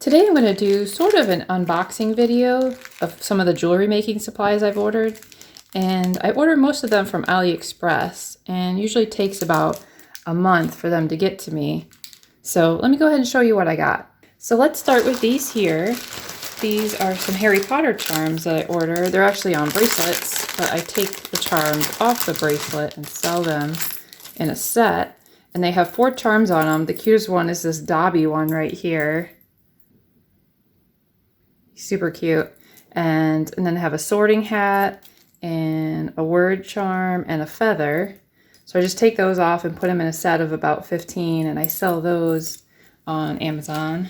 Today I'm going to do sort of an unboxing video of some of the jewelry making supplies I've ordered. And I ordered most of them from AliExpress, and usually takes about a month for them to get to me. So let me go ahead and show you what I got. So let's start with these here. These are some Harry Potter charms that I ordered. They're actually on bracelets, but I take the charms off the bracelet and sell them in a set. And they have 4 charms on them. The cutest one is this Dobby one right here. Super cute. And then I have a sorting hat and a word charm and a feather. So I just take those off and put them in a set of about 15, and I sell those on Amazon.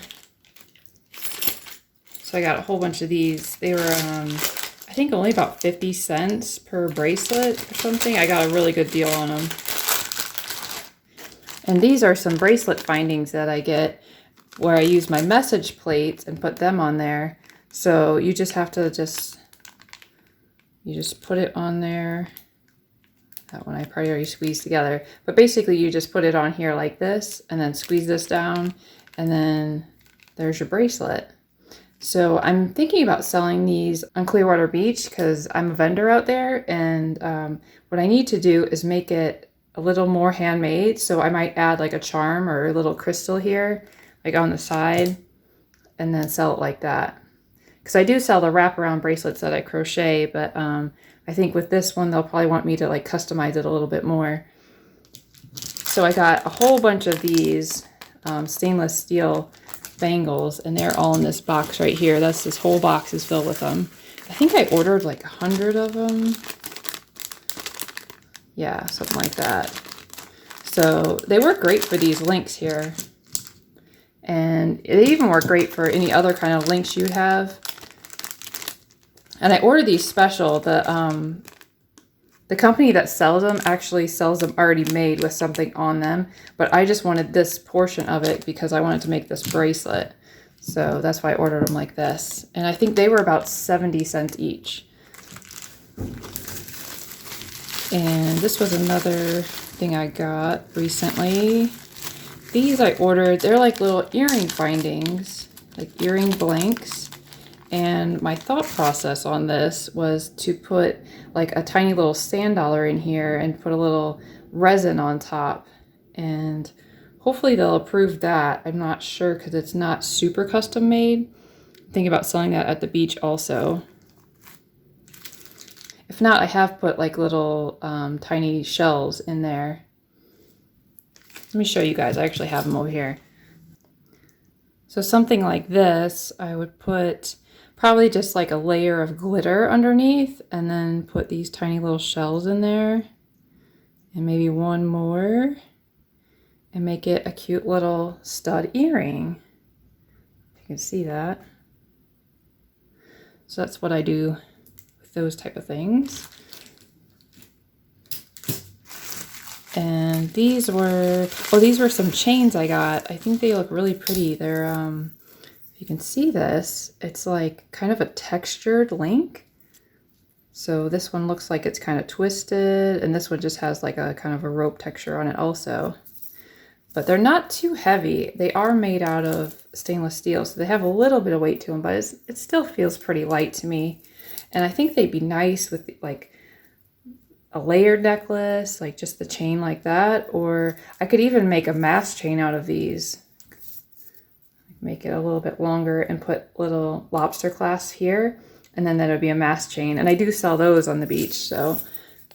So I got a whole bunch of these. They were, I think only about 50 cents per bracelet or something. I got a really good deal on them. And these are some bracelet findings that I get where I use my message plates and put them on there. So you just have to you just put it on there. That one I probably already squeezed together. But basically you just put it on here like this and then squeeze this down, and then there's your bracelet. So I'm thinking about selling these on Clearwater Beach because I'm a vendor out there, and what I need to do is make it a little more handmade. So I might add like a charm or a little crystal here, like on the side, and then sell it like that. Because I do sell the wraparound bracelets that I crochet, but I think with this one, they'll probably want me to like customize it a little bit more. So I got a whole bunch of these stainless steel bangles, and they're all in this box right here. This whole box is filled with them. I think I ordered like 100 of them. Yeah, something like that. So they work great for these links here. And they even work great for any other kind of links you have. And I ordered these special. The company that sells them actually sells them already made with something on them. But I just wanted this portion of it because I wanted to make this bracelet. So that's why I ordered them like this. And I think they were about 70 cents each. And this was another thing I got recently. These I ordered. They're like little earring findings, like earring blanks. And my thought process on this was to put like a tiny little sand dollar in here and put a little resin on top. And hopefully they'll approve that. I'm not sure because it's not super custom made. I'm thinking about selling that at the beach also. If not, I have put like little tiny shells in there. Let me show you guys. I actually have them over here. So something like this, I would put probably just like a layer of glitter underneath, and then put these tiny little shells in there, and maybe one more, and make it a cute little stud earring. You can see that. So that's what I do with those type of things. And these were some chains I got. I think they look really pretty. They're, if you can see this, it's like kind of a textured link. So this one looks like it's kind of twisted, and this one just has like a kind of a rope texture on it also. But they're not too heavy. They are made out of stainless steel, so they have a little bit of weight to them, but it still feels pretty light to me. And I think they'd be nice with like a layered necklace, like just the chain like that, or I could even make a mask chain out of these. Make it a little bit longer and put little lobster clasps here, and then that'll be a mask chain. And I do sell those on the beach, so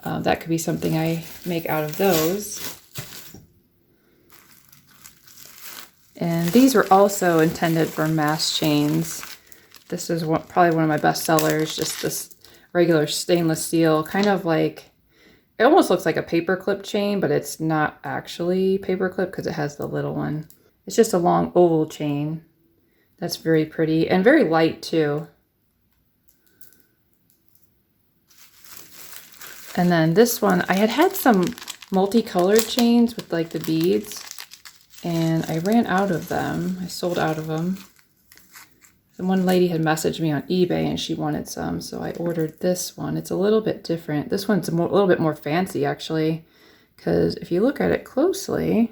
that could be something I make out of those. And these were also intended for mask chains. This is probably one of my best sellers, just this regular stainless steel, kind of like, it almost looks like a paperclip chain, but it's not actually paperclip because it has the little one. It's just a long oval chain. That's very pretty and very light too. And then this one, I had some multicolored chains with like the beads, and I ran out of them. I sold out of them. And one lady had messaged me on eBay and she wanted some, so I ordered this one. It's a little bit different. This one's a little bit more fancy actually, because if you look at it closely,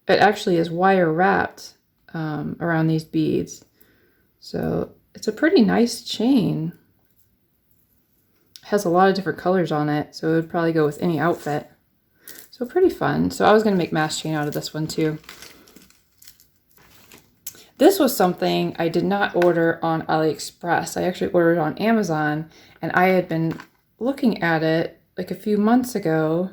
it actually is wire wrapped around these beads. So it's a pretty nice chain. It has a lot of different colors on it, so it would probably go with any outfit. So pretty fun. So I was going to make mass chain out of this one too. This was something I did not order on AliExpress. I actually ordered on Amazon, and I had been looking at it like a few months ago,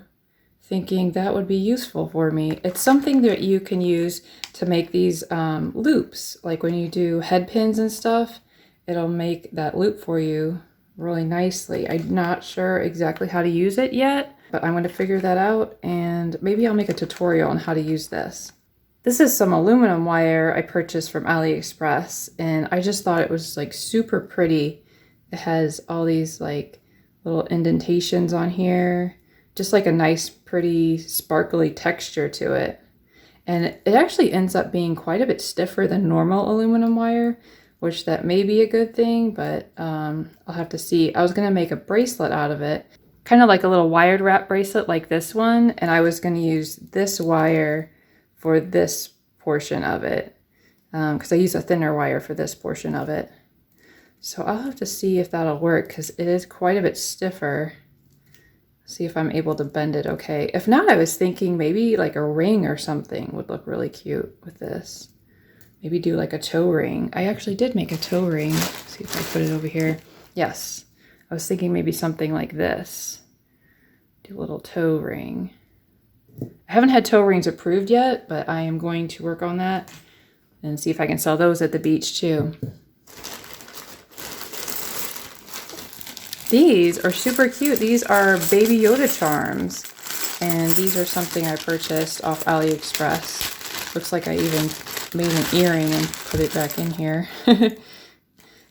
thinking that would be useful for me. It's something that you can use to make these loops. Like when you do head pins and stuff, it'll make that loop for you really nicely. I'm not sure exactly how to use it yet, but I'm going to figure that out, and maybe I'll make a tutorial on how to use this. This is some aluminum wire I purchased from AliExpress, and I just thought it was like super pretty. It has all these like little indentations on here, just like a nice, pretty, sparkly texture to it. And it actually ends up being quite a bit stiffer than normal aluminum wire, which that may be a good thing, but I'll have to see. I was going to make a bracelet out of it, kind of like a little wired wrap bracelet like this one, and I was going to use this wire for this portion of it, because I use a thinner wire for this portion of it. So I'll have to see if that'll work, because it is quite a bit stiffer. See if I'm able to bend it okay. If not, I was thinking maybe like a ring or something would look really cute with this. Maybe do like a toe ring. I actually did make a toe ring. Let's see if I put it over here. Yes, I was thinking maybe something like this. Do a little toe ring. I haven't had toe rings approved yet, but I am going to work on that and see if I can sell those at the beach too. These are super cute. These are baby Yoda charms, and these are something I purchased off AliExpress. Looks like I even made an earring and put it back in here.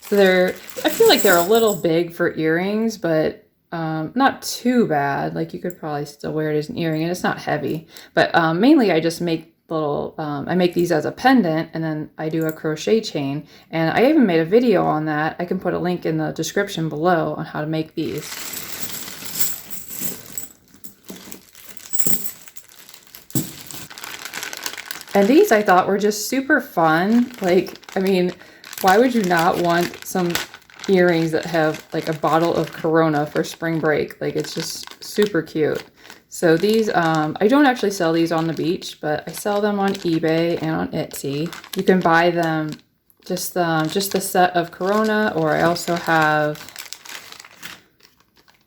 So I feel like they're a little big for earrings, but not too bad. Like you could probably still wear it as an earring, and it's not heavy. But mainly I just make little, I make these as a pendant, and then I do a crochet chain. And I even made a video on that. I can put a link in the description below on how to make these. And these I thought were just super fun. Like, I mean, why would you not want some earrings that have like a bottle of Corona for spring break? Like, it's just super cute. So these, I don't actually sell these on the beach, but I sell them on eBay and on Etsy. You can buy them just the set of Corona, or I also have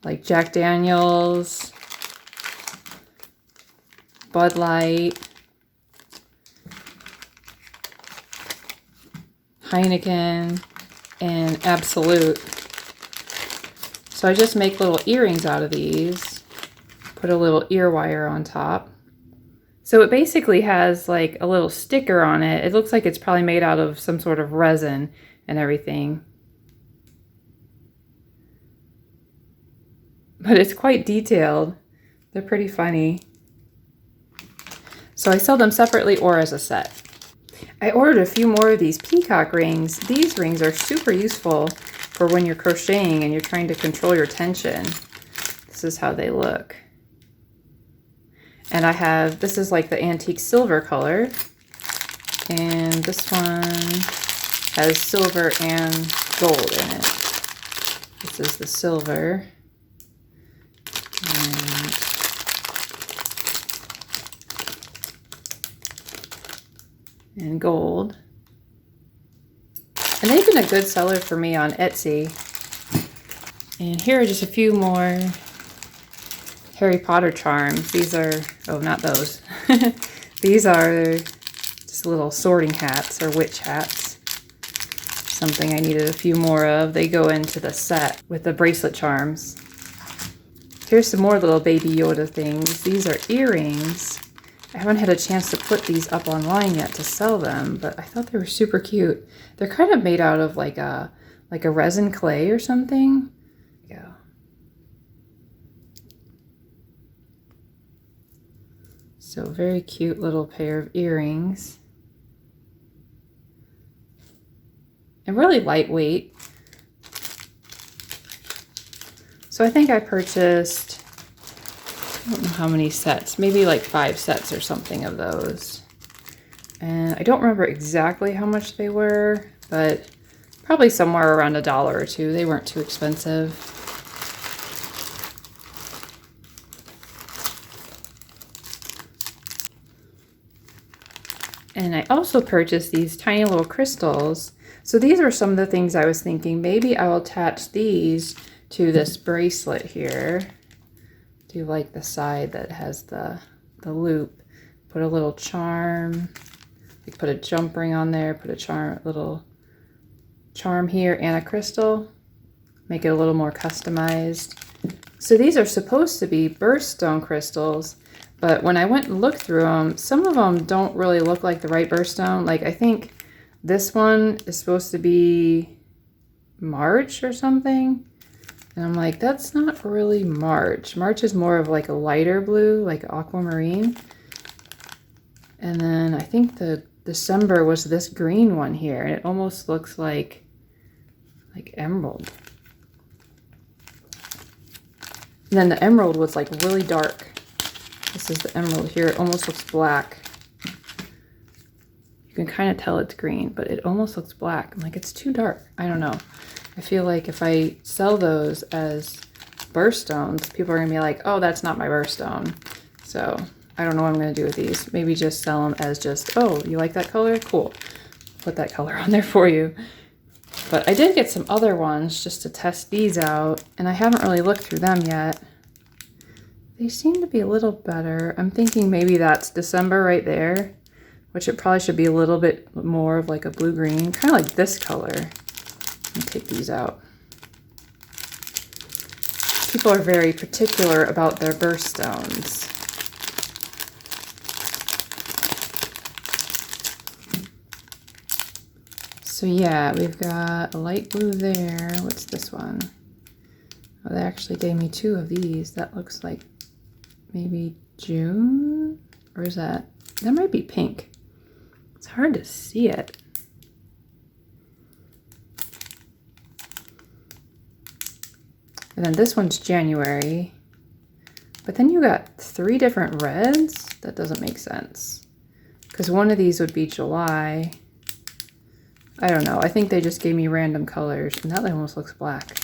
like Jack Daniels, Bud Light, Heineken, and Absolute. So I just make little earrings out of these, put a little ear wire on top. So it basically has like a little sticker on it. It looks like it's probably made out of some sort of resin and everything. But it's quite detailed. They're pretty funny. So I sell them separately or as a set. I ordered a few more of these Peacock rings. These rings are super useful for when you're crocheting and you're trying to control your tension. This is how they look. And I have, this is like the antique silver color. And this one has silver and gold in it. This is the silver. And gold. And they've been a good seller for me on Etsy. And here are just a few more Harry Potter charms. These are, oh, not those. These are just little sorting hats or witch hats. Something I needed a few more of. They go into the set with the bracelet charms. Here's some more little baby Yoda things. These are earrings. I haven't had a chance to put these up online yet to sell them, but I thought they were super cute. They're kind of made out of like a resin clay or something. Yeah. So very cute little pair of earrings. And really lightweight. So I think I purchased, I don't know how many sets, maybe like 5 sets or something of those. And I don't remember exactly how much they were, but probably somewhere around $1 or $2. They weren't too expensive. And I also purchased these tiny little crystals. So these are some of the things I was thinking. Maybe I will attach these to this bracelet here. Do like the side that has the loop. Put a little charm. Like put a jump ring on there. Put a little charm here and a crystal. Make it a little more customized. So these are supposed to be birthstone crystals. But when I went and looked through them, some of them don't really look like the right birthstone. Like I think this one is supposed to be March or something. And I'm like, that's not really March. March is more of like a lighter blue, like aquamarine. And then I think the December was this green one here. And it almost looks like emerald. And then the emerald was like really dark. This is the emerald here. It almost looks black. You can kind of tell it's green, but it almost looks black. I'm like, it's too dark. I don't know. I feel like if I sell those as birthstones, people are going to be like, oh, that's not my birthstone. So I don't know what I'm going to do with these. Maybe just sell them as just, oh, you like that color? Cool. Put that color on there for you. But I did get some other ones just to test these out, and I haven't really looked through them yet. They seem to be a little better. I'm thinking maybe that's December right there, which it probably should be a little bit more of like a blue-green, kind of like this color. Let me take these out. People are very particular about their birthstones. So yeah, we've got a light blue there. What's this one? Oh, they actually gave me 2 of these. That looks like maybe June? Or is that might be pink. It's hard to see it. And then this one's January. But then you got 3 different reds? That doesn't make sense. Because one of these would be July. I don't know. I think they just gave me random colors. And that almost looks black.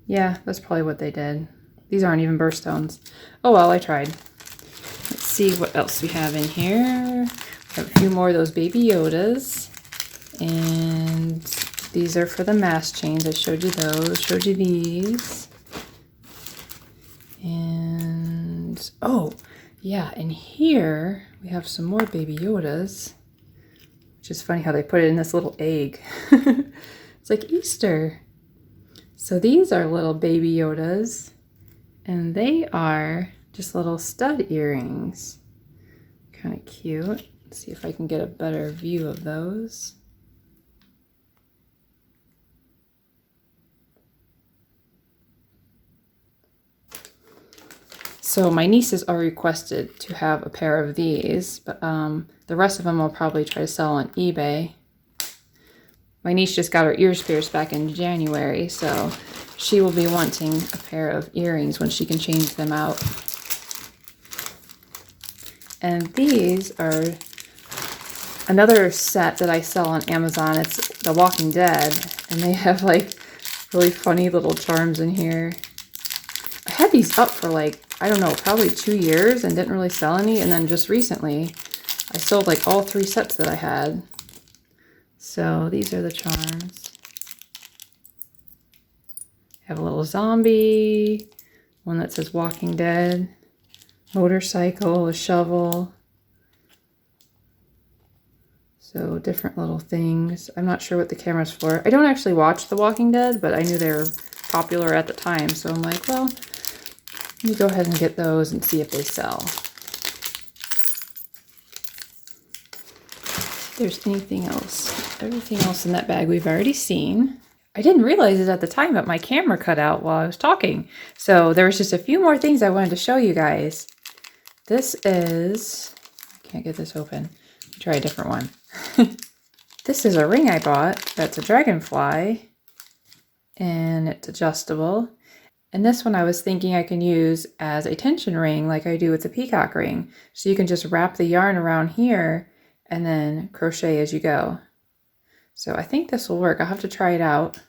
Yeah, that's probably what they did. These aren't even birthstones. Oh well, I tried. Let's see what else we have in here. We have a few more of those baby Yodas. And these are for the mask chains. I showed you those. Showed you these. And, oh, yeah, and here we have some more baby Yodas. Which is funny how they put it in this little egg. It's like Easter. So these are little baby Yodas. And they are just little stud earrings. Kind of cute. Let's see if I can get a better view of those. So my nieces are requested to have a pair of these, but the rest of them I'll probably try to sell on eBay. My niece just got her ears pierced back in January, so she will be wanting a pair of earrings when she can change them out. And these are another set that I sell on Amazon. It's The Walking Dead, and they have like really funny little charms in here. I had these up for like, I don't know, probably 2 years and didn't really sell any. And then just recently, I sold like all 3 sets that I had. So these are the charms. Have a little zombie, one that says Walking Dead, motorcycle, a shovel. So different little things. I'm not sure what the camera's for. I don't actually watch The Walking Dead, but I knew they were popular at the time. So I'm like, well, let me go ahead and get those and see if they sell. If there's anything else. Everything else in that bag we've already seen. I didn't realize it at the time, but my camera cut out while I was talking. So there was just a few more things I wanted to show you guys. This is, I can't get this open. Try a different one. This is a ring I bought that's a dragonfly and it's adjustable. And this one I was thinking I can use as a tension ring like I do with the peacock ring. So you can just wrap the yarn around here and then crochet as you go. So I think this will work. I'll have to try it out.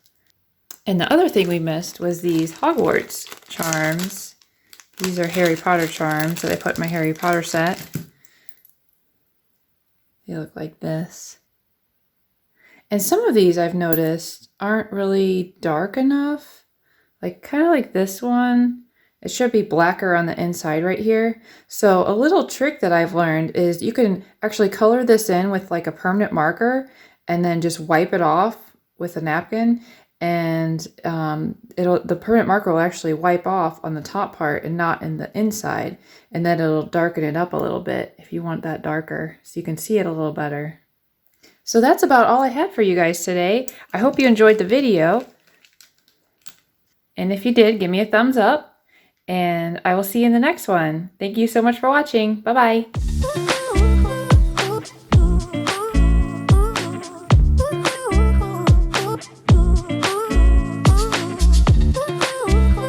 And the other thing we missed was these Hogwarts charms. These are Harry Potter charms that I put in my Harry Potter set. They look like this. And some of these I've noticed aren't really dark enough. Like kind of like this one. It should be blacker on the inside right here. So a little trick that I've learned is you can actually color this in with like a permanent marker and then just wipe it off with a napkin, and the permanent marker will actually wipe off on the top part and not in the inside, and then it'll darken it up a little bit if you want that darker so you can see it a little better. So that's about all I had for you guys today. I hope you enjoyed the video, and if you did, give me a thumbs up, and I will see you in the next one. Thank you so much for watching. Bye-bye.